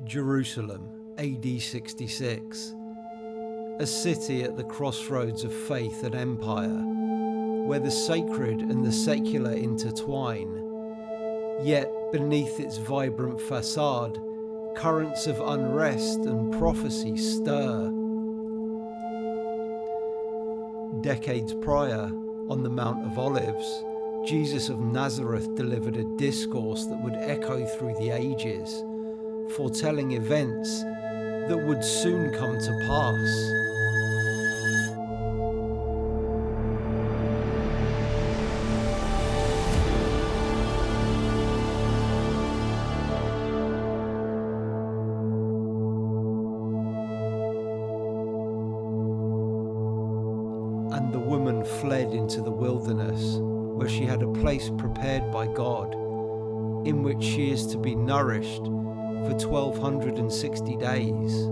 Jerusalem, AD 66. A city at the crossroads of faith and empire, where the sacred and the secular intertwine. Yet beneath its vibrant facade, currents of unrest and prophecy stir. Decades prior, on the Mount of Olives, Jesus of Nazareth delivered a discourse that would echo through the ages, foretelling events that would soon come to pass. And the woman fled into the wilderness, where she had a place prepared by God, in which she is to be nourished for 1260 days.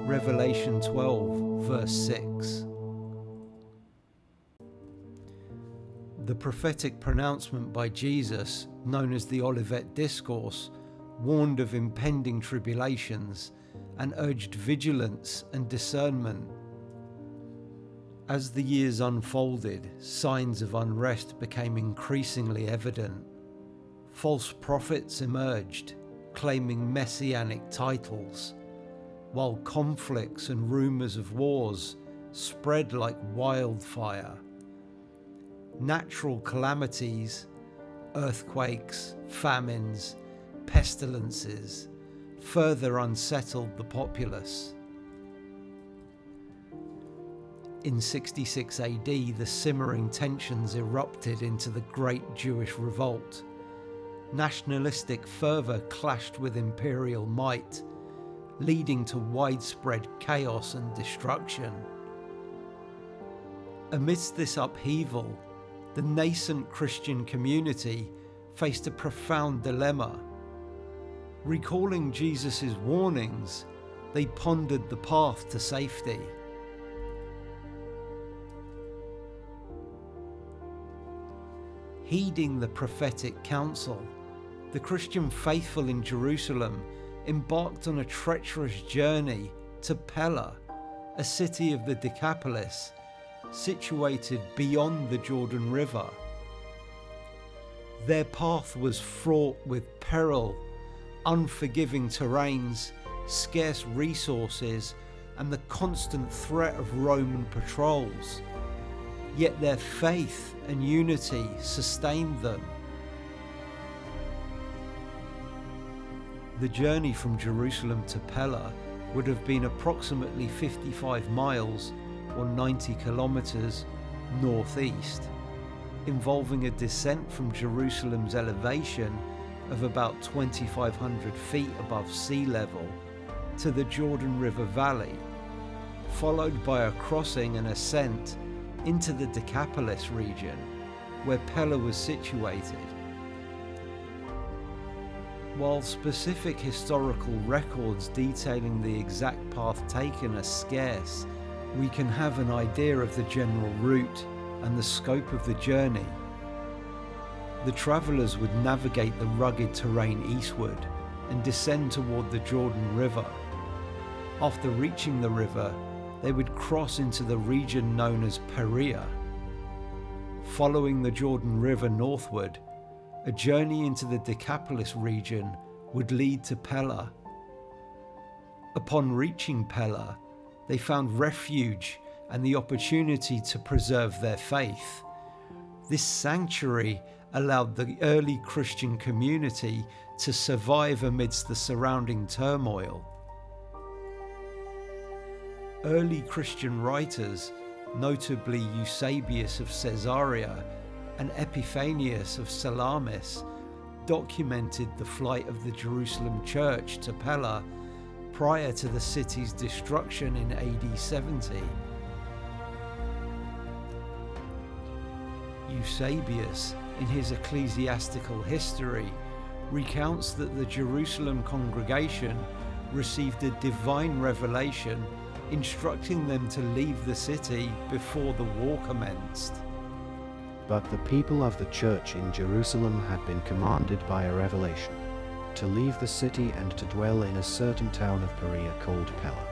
Revelation 12, verse 6. The prophetic pronouncement by Jesus, known as the Olivet Discourse, warned of impending tribulations and urged vigilance and discernment. As the years unfolded, signs of unrest became increasingly evident. False prophets emerged, claiming messianic titles, while conflicts and rumours of wars spread like wildfire. Natural calamities, earthquakes, famines, pestilences, further unsettled the populace. In 66 AD, the simmering tensions erupted into the Great Jewish Revolt. Nationalistic fervour clashed with imperial might, leading to widespread chaos and destruction. Amidst this upheaval, the nascent Christian community faced a profound dilemma. Recalling Jesus' warnings, they pondered the path to safety. Heeding the prophetic counsel, the Christian faithful in Jerusalem embarked on a treacherous journey to Pella, a city of the Decapolis, situated beyond the Jordan River. Their path was fraught with peril, unforgiving terrains, scarce resources, and the constant threat of Roman patrols. Yet their faith and unity sustained them. The journey from Jerusalem to Pella would have been approximately 55 miles or 90 kilometers northeast, involving a descent from Jerusalem's elevation of about 2,500 feet above sea level to the Jordan River Valley, followed by a crossing and ascent into the Decapolis region, where Pella was situated. While specific historical records detailing the exact path taken are scarce, we can have an idea of the general route and the scope of the journey. The travellers would navigate the rugged terrain eastward and descend toward the Jordan River. After reaching the river, they would cross into the region known as Perea. Following the Jordan River northward, a journey into the Decapolis region would lead to Pella. Upon reaching Pella, they found refuge and the opportunity to preserve their faith. This sanctuary allowed the early Christian community to survive amidst the surrounding turmoil. Early Christian writers, notably Eusebius of Caesarea and Epiphanius of Salamis, documented the flight of the Jerusalem church to Pella prior to the city's destruction in AD 70. Eusebius, in his ecclesiastical history, recounts that the Jerusalem congregation received a divine revelation instructing them to leave the city before the war commenced. But the people of the church in Jerusalem had been commanded by a revelation to leave the city and to dwell in a certain town of Perea called Pella.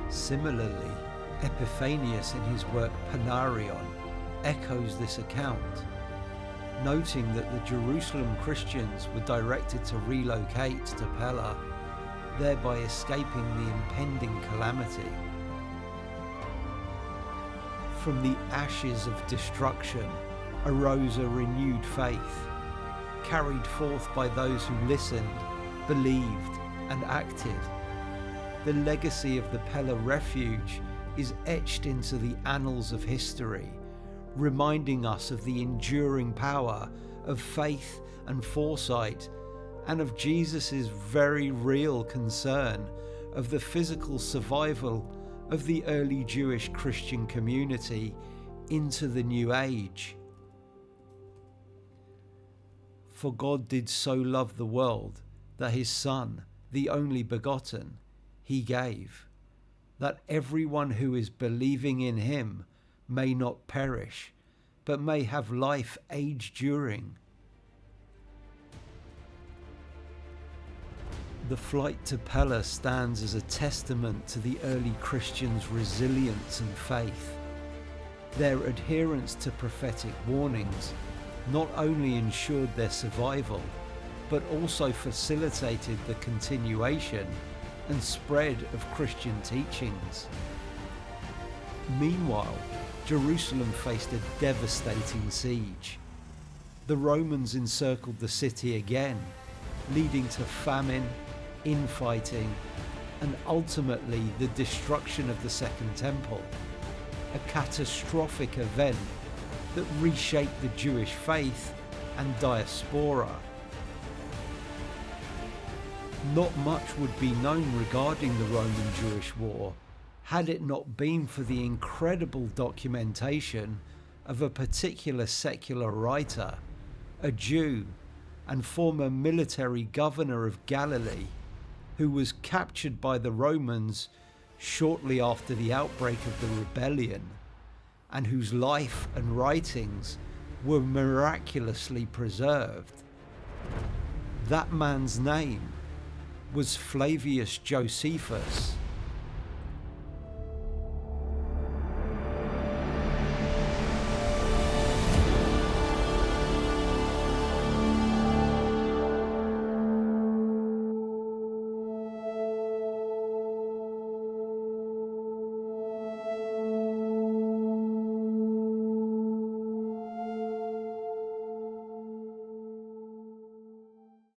Similarly, Epiphanius in his work Panarion echoes this account, noting that the Jerusalem Christians were directed to relocate to Pella, thereby escaping the impending calamity. From the ashes of destruction arose a renewed faith, carried forth by those who listened, believed, and acted. The legacy of the Pella refuge is etched into the annals of history, reminding us of the enduring power of faith and foresight, and of Jesus' very real concern of the physical survival of the early Jewish Christian community into the new age. For God did so love the world that his Son, the only begotten, he gave, that everyone who is believing in him may not perish, but may have life age-during. The flight to Pella stands as a testament to the early Christians' resilience and faith. Their adherence to prophetic warnings not only ensured their survival, but also facilitated the continuation and spread of Christian teachings. Meanwhile, Jerusalem faced a devastating siege. The Romans encircled the city again, leading to famine, infighting, and ultimately the destruction of the Second Temple, a catastrophic event that reshaped the Jewish faith and diaspora. Not much would be known regarding the Roman-Jewish War had it not been for the incredible documentation of a particular secular writer, a Jew and former military governor of Galilee, who was captured by the Romans shortly after the outbreak of the rebellion, and whose life and writings were miraculously preserved. That man's name was Flavius Josephus.